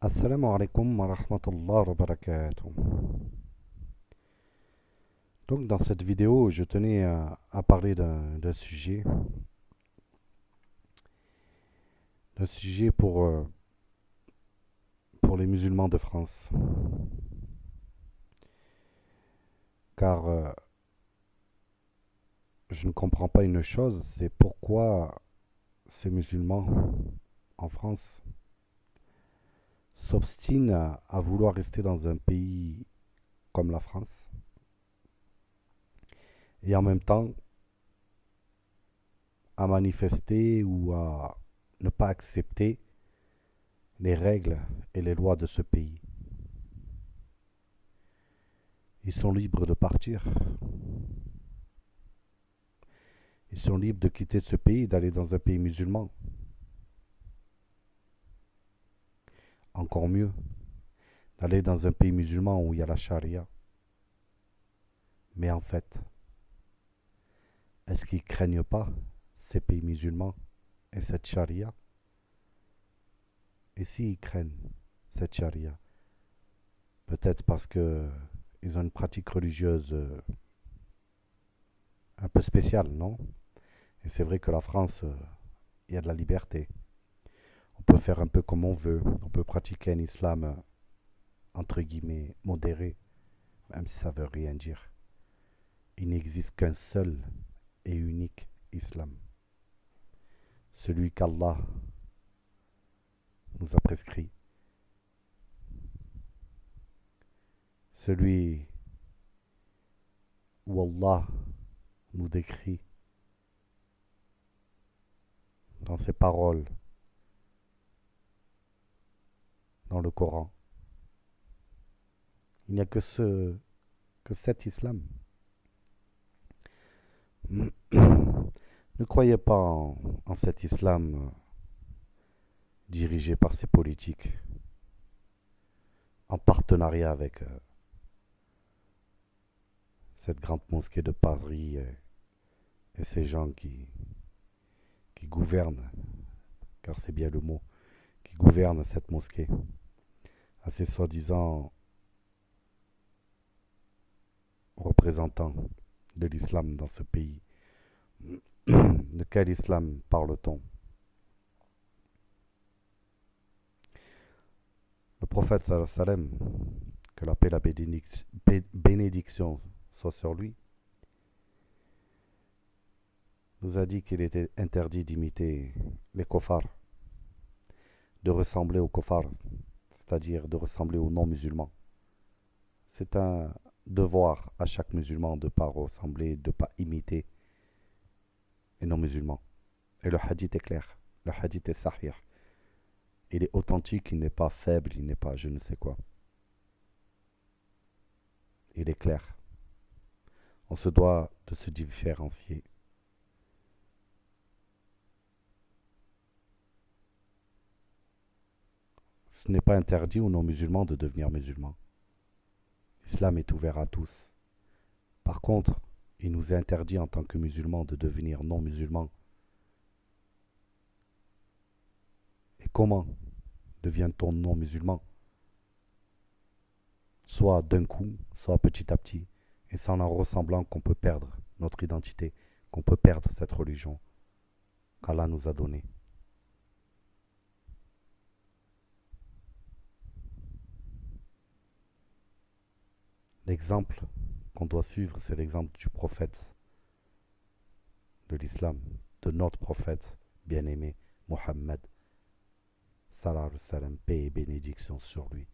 Assalamu alaikum wa rahmatullah wa barakatuh. Donc dans cette vidéo, je tenais à parler d'un sujet pour les musulmans de France. Car je ne comprends pas une chose, c'est pourquoi ces musulmans en France s'obstinent à vouloir rester dans un pays comme la France et en même temps à manifester ou à ne pas accepter les règles et les lois de ce pays. Ils sont libres de partir. Ils sont libres de quitter ce pays et d'aller dans un pays musulman. Encore mieux, d'aller dans un pays musulman où il y a la charia. Mais en fait, est-ce qu'ils ne craignent pas ces pays musulmans et cette charia? Et s'ils craignent cette charia, peut-être parce qu'ils ont une pratique religieuse un peu spéciale, non? Et c'est vrai que la France, il y a de la liberté. On peut faire un peu comme on veut. On peut pratiquer un islam, entre guillemets, modéré, même si ça veut rien dire. Il n'existe qu'un seul et unique islam. Celui qu'Allah nous a prescrit. Celui où Allah nous décrit dans ses paroles, dans le Coran. Il n'y a que cet islam. Ne croyez pas en cet islam dirigé par ces politiques, en partenariat avec cette grande mosquée de Paris et ces gens qui gouvernent, car c'est bien le mot, qui gouvernent cette mosquée, à ces soi-disant représentants de l'islam dans ce pays. De quel islam parle-t-on? Le prophète sallam, que la paix et la bénédiction soit sur lui, nous a dit qu'il était interdit d'imiter les kofars, de ressembler aux kofars, c'est-à-dire de ressembler aux non-musulmans. C'est un devoir à chaque musulman de ne pas ressembler, de ne pas imiter les non-musulmans. Et le hadith est clair, le hadith est sahih. Il est authentique, il n'est pas faible, il n'est pas je ne sais quoi. Il est clair. On se doit de se différencier. Ce n'est pas interdit aux non-musulmans de devenir musulmans. L'islam est ouvert à tous. Par contre, il nous est interdit en tant que musulmans de devenir non-musulmans. Et comment devient-on non-musulman? Soit d'un coup, soit petit à petit. Et c'est en ressemblant qu'on peut perdre notre identité, qu'on peut perdre cette religion qu'Allah nous a donnée. L'exemple qu'on doit suivre, c'est l'exemple du prophète de l'islam, de notre prophète bien-aimé, Mohammed, salam alayhi wa sallam, paix et bénédiction sur lui.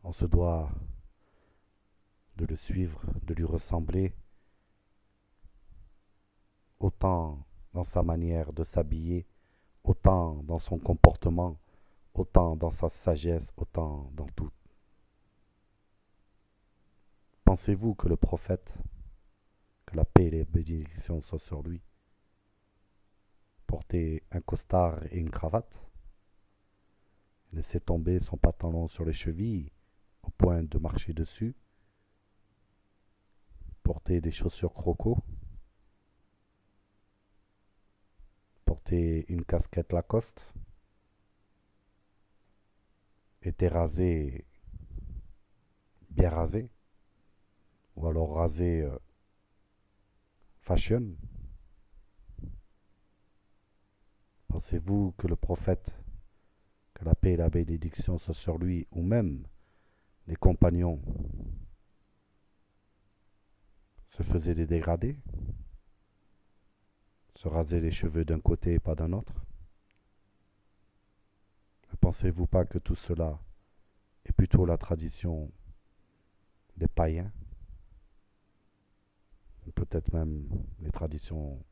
On se doit de le suivre, de lui ressembler, autant dans sa manière de s'habiller, autant dans son comportement, autant dans sa sagesse, autant dans tout. Pensez-vous que le prophète, que la paix et les bénédictions soient sur lui, portait un costard et une cravate, laissait tomber son pantalon sur les chevilles au point de marcher dessus, portait des chaussures croco, portait une casquette Lacoste, était rasé, bien rasé, ou alors rasé fashion, pensez-vous que le prophète, que la paix et la bénédiction soient sur lui, ou même les compagnons, se faisaient des dégradés, se rasaient les cheveux d'un côté et pas d'un autre? Ne pensez-vous pas que tout cela est plutôt la tradition des païens, ou peut-être même les traditions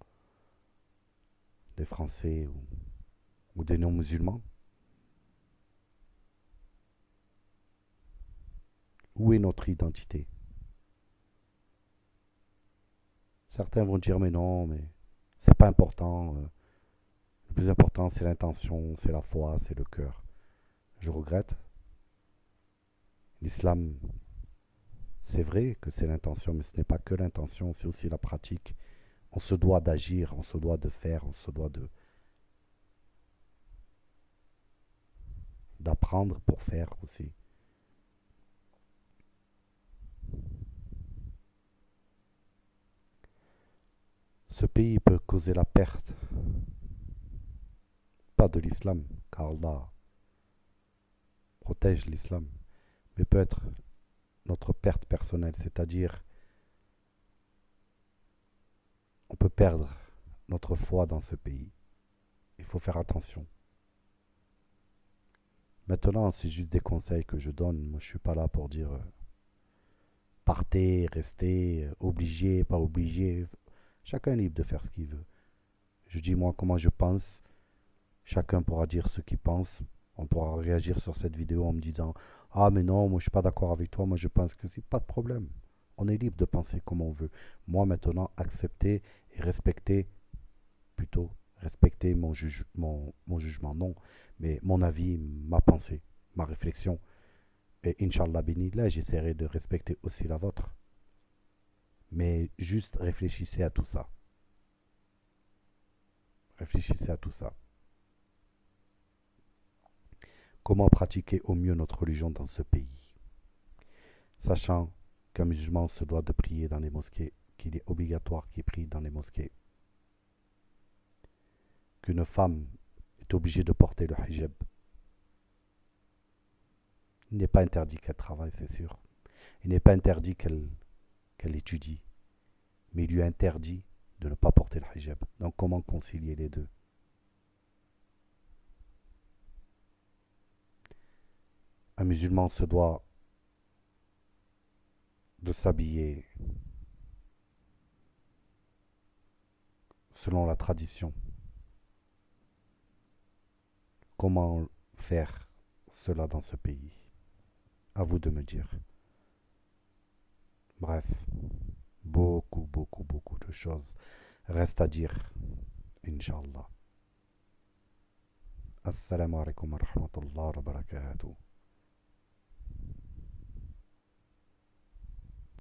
des Français ou des non-musulmans? Où est notre identité? Certains vont dire mais non, mais c'est pas important. Le plus important c'est l'intention, c'est la foi, c'est le cœur. Je regrette. L'islam, c'est vrai que c'est l'intention, mais ce n'est pas que l'intention, c'est aussi la pratique. On se doit d'agir, on se doit de faire, on se doit d'apprendre pour faire aussi. Ce pays peut causer la perte, pas de l'islam, car Allah protège l'islam, mais peut être notre perte personnelle, c'est-à-dire on peut perdre notre foi dans ce pays. Il faut faire attention. Maintenant, c'est juste des conseils que je donne. Moi, je suis pas là pour dire partez, restez, obligé, pas obligé. Chacun est libre de faire ce qu'il veut. Je dis moi comment je pense. Chacun pourra dire ce qu'il pense. On pourra réagir sur cette vidéo en me disant ah mais non, moi je suis pas d'accord avec toi. Moi je pense que c'est pas de problème. On est libre de penser comme on veut. Moi maintenant, accepter et respecter plutôt respecter mon jugement, non, mais mon avis, ma pensée, ma réflexion. Et Inch'Allah béni, là, j'essaierai de respecter aussi la vôtre. Mais juste réfléchissez à tout ça. Réfléchissez à tout ça. Comment pratiquer au mieux notre religion dans ce pays? Sachant qu'un musulman se doit de prier dans les mosquées, qu'il est obligatoire qu'il prie dans les mosquées. Qu'une femme est obligée de porter le hijab. Il n'est pas interdit qu'elle travaille, c'est sûr. Il n'est pas interdit qu'elle étudie. Mais il lui est interdit de ne pas porter le hijab. Donc comment concilier les deux? Un musulman se doit de s'habiller selon la tradition. Comment faire cela dans ce pays? À vous de me dire. Bref, beaucoup de choses restent à dire, Inch'Allah. Assalamu alaikum wa rahmatullahi wa barakatuh.